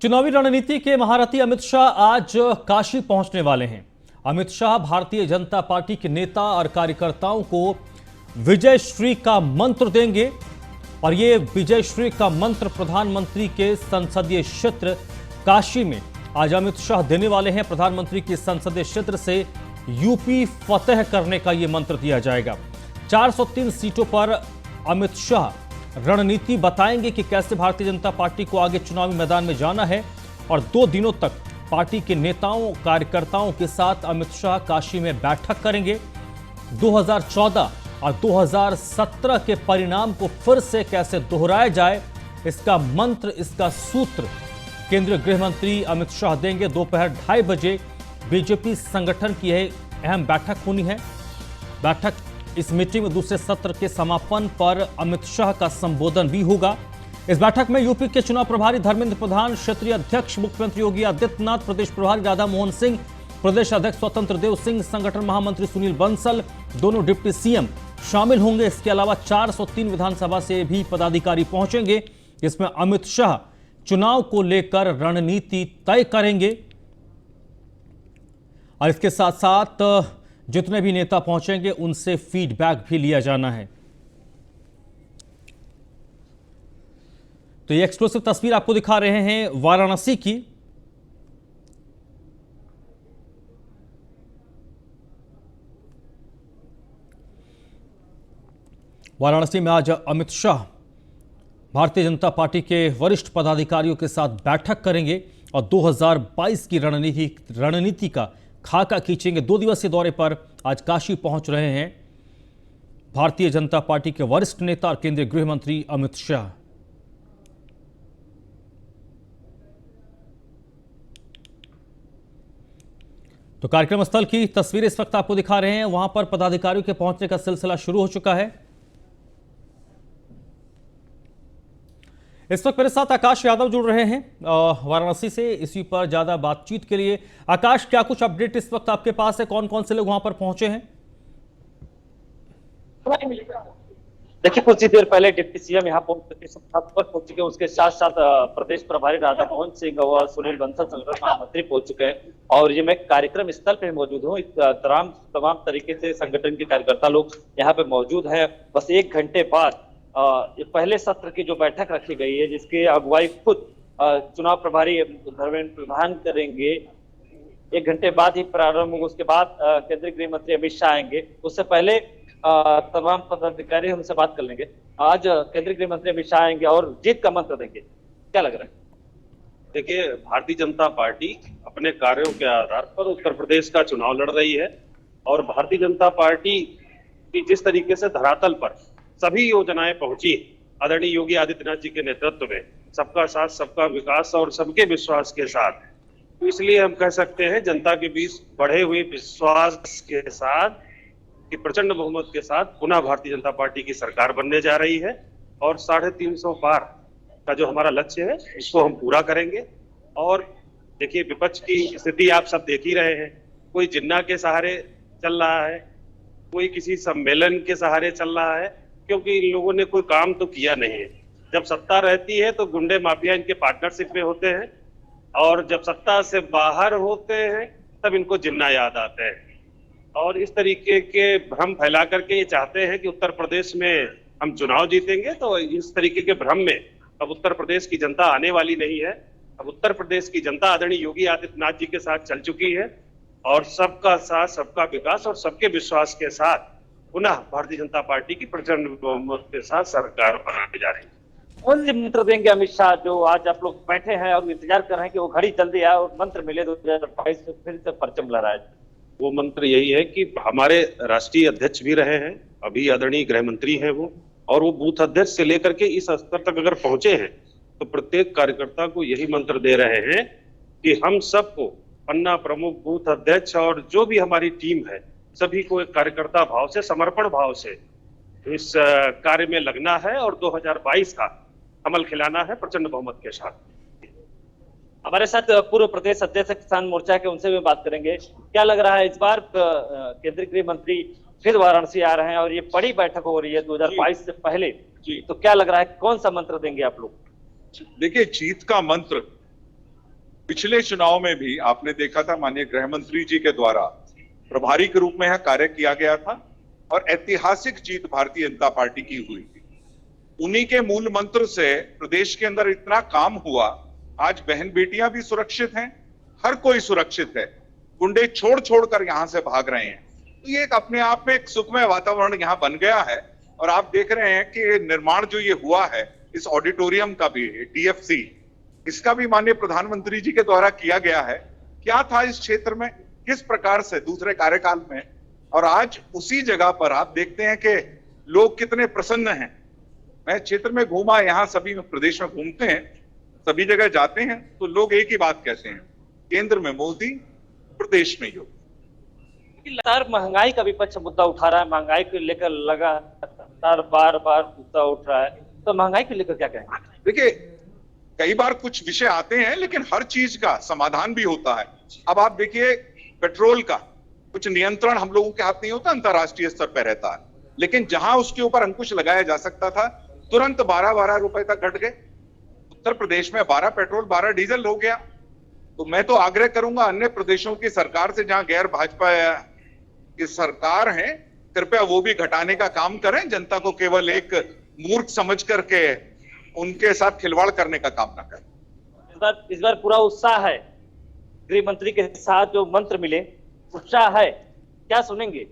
चुनावी रणनीति के महारथी अमित शाह आज काशी पहुंचने वाले हैं। अमित शाह भारतीय जनता पार्टी के नेता और कार्यकर्ताओं को विजय श्री का मंत्र देंगे और ये विजय श्री का मंत्र प्रधानमंत्री के संसदीय क्षेत्र काशी में आज अमित शाह देने वाले हैं। प्रधानमंत्री के संसदीय क्षेत्र से यूपी फतेह करने का ये मंत्र दिया जाएगा। 403 सीटों पर अमित शाह रणनीति बताएंगे कि कैसे भारतीय जनता पार्टी को आगे चुनावी मैदान में जाना है और 2 दिनों तक पार्टी के नेताओं कार्यकर्ताओं के साथ अमित शाह काशी में बैठक करेंगे। 2014 और 2017 के परिणाम को फिर से कैसे दोहराया जाए, इसका मंत्र, इसका सूत्र केंद्रीय गृह मंत्री अमित शाह देंगे। दोपहर 2:30 बजे बीजेपी संगठन की यह अहम बैठक होनी है। इस मीटिंग में दूसरे सत्र के समापन पर अमित शाह का संबोधन भी होगा। इस बैठक में यूपी के चुनाव प्रभारी धर्मेंद्र प्रधान, क्षेत्रीय अध्यक्ष मुख्यमंत्री योगी आदित्यनाथ, प्रदेश प्रभारी राधा मोहन सिंह, प्रदेश अध्यक्ष स्वतंत्र देव सिंह, संगठन महामंत्री सुनील बंसल, दोनों डिप्टी सीएम शामिल होंगे। इसके अलावा 403 विधानसभा से भी पदाधिकारी पहुंचेंगे, जिसमें अमित शाह चुनाव को लेकर रणनीति तय करेंगे और इसके साथ साथ जितने भी नेता पहुंचेंगे उनसे फीडबैक भी लिया जाना है। तो ये एक्सक्लूसिव तस्वीर आपको दिखा रहे हैं वाराणसी की। वाराणसी में आज अमित शाह भारतीय जनता पार्टी के वरिष्ठ पदाधिकारियों के साथ बैठक करेंगे और 2022 की रणनीति का खाका खींचेंगे। 2 दिवसीय दौरे पर आज काशी पहुंच रहे हैं भारतीय जनता पार्टी के वरिष्ठ नेता और केंद्रीय गृह मंत्री अमित शाह। तो कार्यक्रम स्थल की तस्वीरें इस वक्त आपको दिखा रहे हैं। वहां पर पदाधिकारियों के पहुंचने का सिलसिला शुरू हो चुका है। इस वक्त मेरे साथ आकाश यादव जुड़ रहे हैं वाराणसी से, इसी पर ज्यादा बातचीत के लिए। आकाश, क्या कुछ अपडेट इस वक्त आपके पास है? कौन कौन से लोग वहां पर पहुंचे हैं? देखिए, कुछ ही देर पहले डिप्टी सीएम यहाँ पहुंच चुके हैं। उसके साथ साथ प्रदेश प्रभारी राधा मोहन सिंह और सुनील बंसल संगठन महामंत्री पहुंच चुके हैं और ये मैं कार्यक्रम स्थल पे मौजूद हूँ। तमाम तरीके से संगठन के कार्यकर्ता लोग यहाँ पे मौजूद है। बस 1 घंटे बाद ये पहले सत्र की जो बैठक रखी गई है, जिसकी अगुवाई खुद चुनाव प्रभारी धर्मेंद्र प्रधान करेंगे, 1 घंटे बाद ही प्रारंभ होगा। उसके बाद केंद्रीय गृह मंत्री अमित शाह आएंगे। उससे पहले तमाम पदाधिकारी हमसे बात कर लेंगे। आज केंद्रीय गृह मंत्री अमित शाह आएंगे और जीत का मंत्र देंगे। क्या लग रहा है? देखिए, भारतीय जनता पार्टी अपने कार्यों के आधार पर उत्तर प्रदेश का चुनाव लड़ रही है और भारतीय जनता पार्टी की जिस तरीके से धरातल पर सभी योजनाएं पहुंची आदरणीय योगी आदित्यनाथ जी के नेतृत्व में, सबका साथ सबका विकास और सबके विश्वास के साथ, तो इसलिए हम कह सकते हैं जनता के बीच बढ़े हुए विश्वास के साथ कि प्रचंड बहुमत के साथ पुनः भारतीय जनता पार्टी की सरकार बनने जा रही है और 350 पार का जो हमारा लक्ष्य है उसको हम पूरा करेंगे। और देखिए, विपक्ष की स्थिति आप सब देख ही रहे हैं। कोई जिन्ना के सहारे चल रहा है, कोई किसी सम्मेलन के सहारे चल रहा है, क्योंकि इन लोगों ने कोई काम तो किया नहीं है। जब सत्ता रहती है तो गुंडे माफिया इनके पार्टनरशिप में होते हैं और जब सत्ता से बाहर होते हैं तब इनको जिन्ना याद आते हैं और इस तरीके के भ्रम फैला करके ये चाहते हैं कि उत्तर प्रदेश में हम चुनाव जीतेंगे। तो इस तरीके के भ्रम में अब उत्तर प्रदेश की जनता आने वाली नहीं है। अब उत्तर प्रदेश की जनता आदरणीय योगी आदित्यनाथ जी के साथ चल चुकी है और सबका साथ सबका विकास और सबके विश्वास के साथ पुनः भारतीय जनता पार्टी की प्रचंड बहुमत के साथ सरकार बनाने जा रही है। कौन से मंत्र देंगे अमित शाह, जो आज आप लोग बैठे हैं और इंतजार कर रहे हैं कि वो घड़ी जल्दी आए और मंत्र मिले 2022 से फिर से परचम लहराए? वो मंत्र यही है कि हमारे राष्ट्रीय अध्यक्ष भी रहे हैं, अभी आदरणीय गृह मंत्री हैं वो, और वो बूथ अध्यक्ष से लेकर के इस स्तर तक अगर पहुंचे हैं तो प्रत्येक कार्यकर्ता को यही मंत्र दे रहे हैं कि हम सबको पन्ना प्रमुख, बूथ अध्यक्ष और जो भी हमारी टीम है, सभी को एक कार्यकर्ता भाव से, समर्पण भाव से इस कार्य में लगना है और 2022 का कमल खिलाना है प्रचंड बहुमत के साथ। हमारे साथ पूर्व प्रदेश अध्यक्ष किसान मोर्चा के, उनसे भी बात करेंगे। क्या लग रहा है, इस बार केंद्रीय गृह मंत्री फिर वाराणसी आ रहे हैं और ये बड़ी बैठक हो रही है 2022 से पहले, तो क्या लग रहा है, कौन सा मंत्र देंगे आप लोग? देखिए, जीत का मंत्र पिछले चुनाव में भी आपने देखा था माननीय गृह मंत्री जी के द्वारा प्रभारी के रूप में यह कार्य किया गया था और ऐतिहासिक जीत भारतीय जनता पार्टी की हुई थी। उन्हीं के मूल मंत्र से प्रदेश के अंदर इतना काम हुआ, आज बहन बेटियां भी सुरक्षित हैं, हर कोई सुरक्षित है, गुंडे छोड़ छोड़ कर यहां से भाग रहे हैं। तो ये एक अपने आप में एक सुखमय वातावरण यहाँ बन गया है। और आप देख रहे हैं कि निर्माण जो ये हुआ है इस ऑडिटोरियम का भी, DFC, इसका भी माननीय प्रधानमंत्री जी के द्वारा किया गया है। क्या था इस क्षेत्र में, किस प्रकार से दूसरे कार्यकाल में, और आज उसी जगह पर आप देखते हैं कि लोग कितने प्रसन्न हैं। मैं क्षेत्र में घूमा, यहाँ सभी प्रदेश में घूमते हैं, सभी जगह जाते हैं तो लोग एक ही बात कहते हैं, केंद्र में मोदी, प्रदेश में योगी। लगातार महंगाई का विपक्ष मुद्दा उठा रहा है, महंगाई को लेकर लगातार बार बार मुद्दा उठ रहा है, तो महंगाई को लेकर क्या कहेंगे? देखिए, कई बार कुछ विषय आते हैं लेकिन हर चीज का समाधान भी होता है। अब आप देखिए, पेट्रोल का कुछ नियंत्रण हम लोगों के हाथ नहीं होता, अंतरराष्ट्रीय स्तर पर रहता है, लेकिन जहां उसके ऊपर अंकुश लगाया जा सकता था तुरंत 12-12 रुपए तक घट गए। उत्तर प्रदेश में 12 पेट्रोल 12 डीजल हो गया। तो मैं तो आग्रह करूंगा अन्य प्रदेशों की सरकार से, जहां गैर भाजपा की सरकार है, कृपया वो भी घटाने का काम करें। जनता को केवल एक मूर्ख समझ करके उनके साथ खिलवाड़ करने का काम ना करें। इस बार पूरा उत्साह है, गृह मंत्री के साथ जो मंत्र मिले, उत्साह है, क्या सुनेंगे?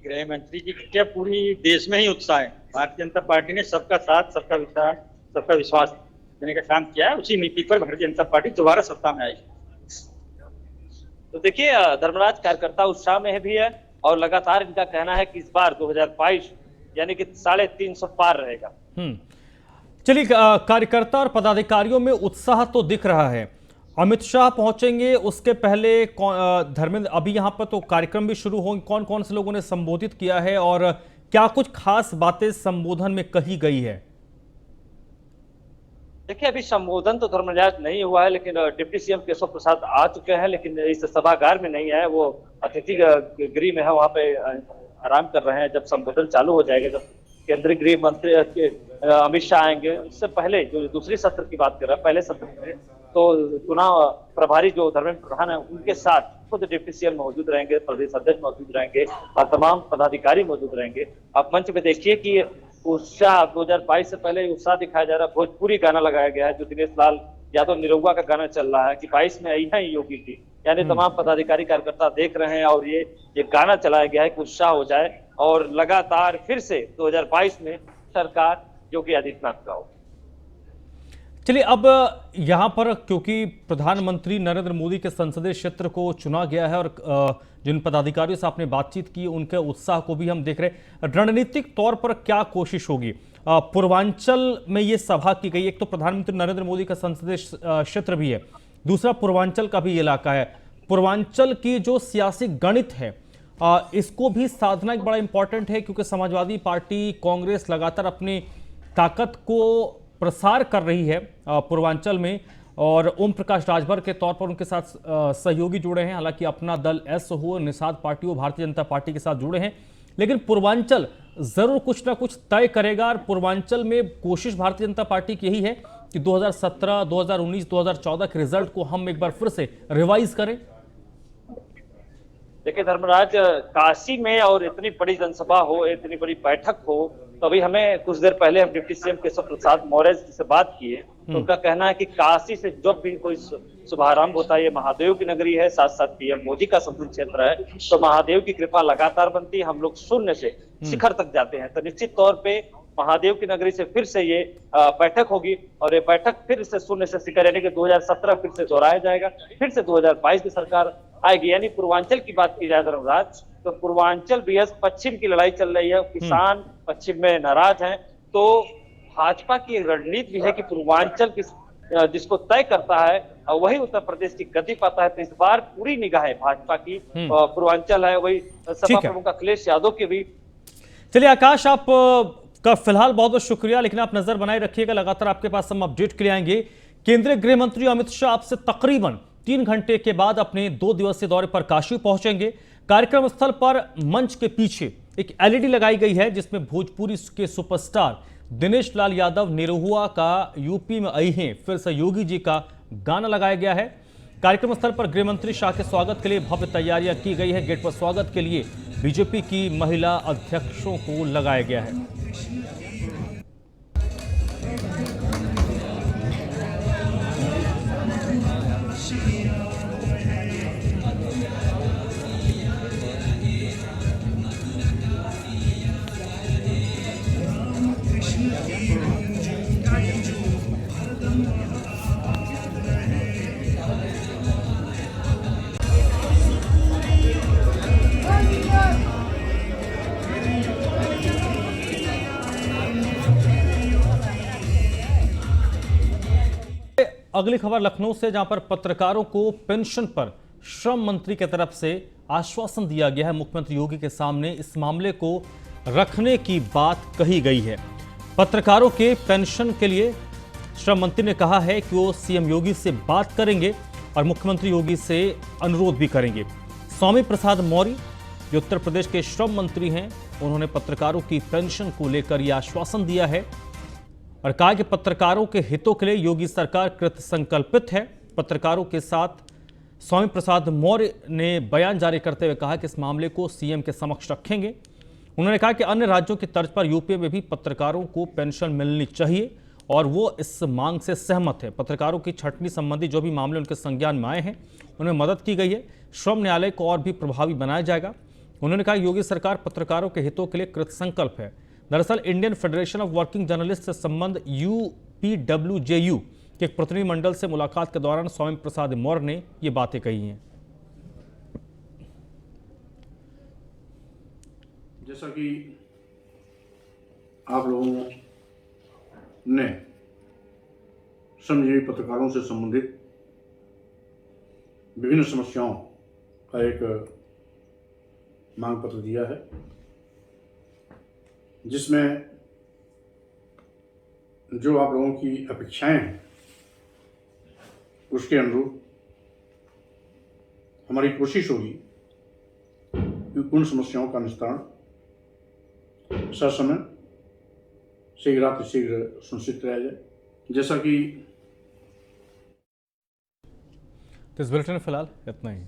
गृह मंत्री जी क्या पूरी देश में ही उत्साह है। भारतीय जनता पार्टी ने सबका साथ, सबका विश्वास, सबका विश्वास देने का काम किया है। उसी नीति पर भारतीय जनता पार्टी दोबारा सत्ता में आई। तो देखिए, धर्मराज कार्यकर्ता उत्साह में भी है और लगातार इनका कहना है कि इस बार 2022 यानी कि 350 पार रहेगा। चलिए, कार्यकर्ता और पदाधिकारियों में उत्साह तो दिख रहा है। अमित शाह पहुंचेंगे, उसके पहले धर्मेंद्र, अभी यहां पर तो कार्यक्रम भी शुरू होंगे। कौन कौन से लोगों ने संबोधित किया है और क्या कुछ खास बातें संबोधन में कही गई है? देखिए, अभी संबोधन तो धर्मराज नहीं हुआ है, लेकिन डिप्टी सीएम केशव प्रसाद आ चुके हैं, लेकिन इस सभागार में नहीं आए, वो अतिथि गृह में है, वहां पे आराम कर रहे हैं। जब संबोधन चालू हो जाएगा, जब केंद्रीय गृह मंत्री अमित शाह आएंगे, उससे पहले जो दूसरी सत्र की बात कर रहे हैं, पहले सत्र में तो चुनाव प्रभारी जो धर्मेंद्र प्रधान है उनके साथ खुद डिप्टी सीएम मौजूद रहेंगे, प्रदेश अध्यक्ष मौजूद रहेंगे और तमाम पदाधिकारी मौजूद रहेंगे। आप मंच पे देखिए कि उत्साह 2022 से पहले उत्साह दिखाया जा रहा है। भोजपुरी गाना लगाया गया है, जो दिनेश लाल यादव निरहुआ का गाना चल रहा है कि 22 में आई है योगी जी, यानी तमाम पदाधिकारी कार्यकर्ता देख रहे हैं और ये गाना चलाया गया है कि उत्साह हो जाए और लगातार फिर से 2022 में सरकार योगी आदित्यनाथ का हो। चलिए, अब यहाँ पर क्योंकि प्रधानमंत्री नरेंद्र मोदी के संसदीय क्षेत्र को चुना गया है और जिन पदाधिकारियों से आपने बातचीत की उनके उत्साह को भी हम देख रहे हैं। रणनीतिक तौर पर क्या कोशिश होगी? पूर्वांचल में ये सभा की गई, एक तो प्रधानमंत्री नरेंद्र मोदी का संसदीय क्षेत्र भी है, दूसरा पूर्वांचल का भी इलाका है। पूर्वांचल की जो सियासी गणित है इसको भी साधना एक बड़ा इंपॉर्टेंट है, क्योंकि समाजवादी पार्टी, कांग्रेस लगातार अपनी ताकत को प्रसार कर रही है पूर्वांचल में, और ओम प्रकाश राजभर के तौर पर उनके साथ सहयोगी जुड़े हैं। हालांकि अपना दल एस हो, निषाद पार्टी हो, भारतीय जनता पार्टी के साथ जुड़े हैं, लेकिन पूर्वांचल जरूर कुछ ना कुछ तय करेगा। और पूर्वांचल में कोशिश भारतीय जनता पार्टी की यही है कि 2017, 2019, 2014 के रिजल्ट को हम एक बार फिर से रिवाइज करें। देखिए धर्मराज, काशी में और इतनी बड़ी जनसभा हो, इतनी बड़ी बैठक हो, तो अभी हमें कुछ देर पहले हम डिप्टी सीएम केशव प्रसाद मौर्य से बात किए, तो उनका कहना है कि काशी से जब भी कोई शुभारंभ होता है, ये महादेव की नगरी है, साथ साथ पीएम मोदी का संसदीय क्षेत्र है, तो महादेव की कृपा लगातार बनती है। हम लोग शून्य से शिखर तक जाते हैं, तो निश्चित तौर पे महादेव की नगरी से फिर से ये बैठक होगी और ये बैठक फिर से शून्य से शिखर, यानी कि 2017 फिर से दोहराया जाएगा, फिर से 2022 की सरकार आएगी। यानी पूर्वांचल की बात की जाए धर्मराज, तो पूर्वांचल बीएस पश्चिम की लड़ाई चल रही है, किसान पश्चिम में नाराज हैं, तो भाजपा की रणनीति भी है कि पूर्वांचल जिसको तय करता है वही उत्तर प्रदेश की गति पाता है। तो इस बार पूरी निगाहें भाजपा की पूर्वांचल है, वही सपा प्रमुख अखिलेश यादव की भी। चलिए आकाश, आप का फिलहाल बहुत बहुत शुक्रिया, लेकिन आप नजर बनाए रखिएगा, लगातार आपके पास हम अपडेट के लिए आएंगे। केंद्रीय गृह मंत्री अमित शाह आपसे तकरीबन 3 घंटे के बाद अपने 2 दिवसीय दौरे पर काशी पहुंचेंगे। कार्यक्रम स्थल पर मंच के पीछे एक एलईडी लगाई गई है, जिसमें भोजपुरी के सुपरस्टार दिनेश लाल यादव निरहुआ का यूपी में आई हैं फिर से योगी जी का गाना लगाया गया है। कार्यक्रम स्थल पर गृह मंत्री शाह के स्वागत के लिए भव्य तैयारियां की गई है। गेट पर स्वागत के लिए बीजेपी की महिला अध्यक्षों को लगाया गया है। अगली खबर लखनऊ से, जहां पर पत्रकारों को पेंशन पर श्रम मंत्री की तरफ से आश्वासन दिया गया है। मुख्यमंत्री योगी के सामने इस मामले को रखने की बात कही गई है। पत्रकारों के पेंशन के लिए श्रम मंत्री ने कहा है कि वो सीएम योगी से बात करेंगे और मुख्यमंत्री योगी से अनुरोध भी करेंगे। स्वामी प्रसाद मौर्य जो उत्तर प्रदेश के श्रम मंत्री हैं, उन्होंने पत्रकारों की पेंशन को लेकर यह आश्वासन दिया है और कहा कि पत्रकारों के हितों के लिए योगी सरकार कृत संकल्पित है। पत्रकारों के साथ स्वामी प्रसाद मौर्य ने बयान जारी करते हुए कहा कि इस मामले को सीएम के समक्ष रखेंगे। उन्होंने कहा कि अन्य राज्यों की तर्ज पर यूपी में भी पत्रकारों को पेंशन मिलनी चाहिए और वो इस मांग से सहमत है। पत्रकारों की छटनी संबंधी जो भी मामले उनके संज्ञान में आए हैं, उन्हें मदद की गई है। श्रम न्यायालय को और भी प्रभावी बनाया जाएगा। उन्होंने कहा योगी सरकार पत्रकारों के हितों के लिए कृत संकल्प है। दरअसल Indian federation of working journalist से संबंध UPWJU के एक प्रतिनिधिमंडल से मुलाकात के दौरान स्वामी प्रसाद मौर्य ने ये बातें कही हैं। जैसा कि आप लोगों ने श्रमजीवी पत्रकारों से संबंधित विभिन्न समस्याओं का एक मांग पत्र दिया है, जिसमें जो आप लोगों की अपेक्षाएं हैं उसके अनुरूप हमारी कोशिश होगी कि उन समस्याओं का निस्तारण ससमय शीघ्र सुनिश्चित कराया जाए। जैसा कि इस बुलेटिन में फिलहाल इतना ही।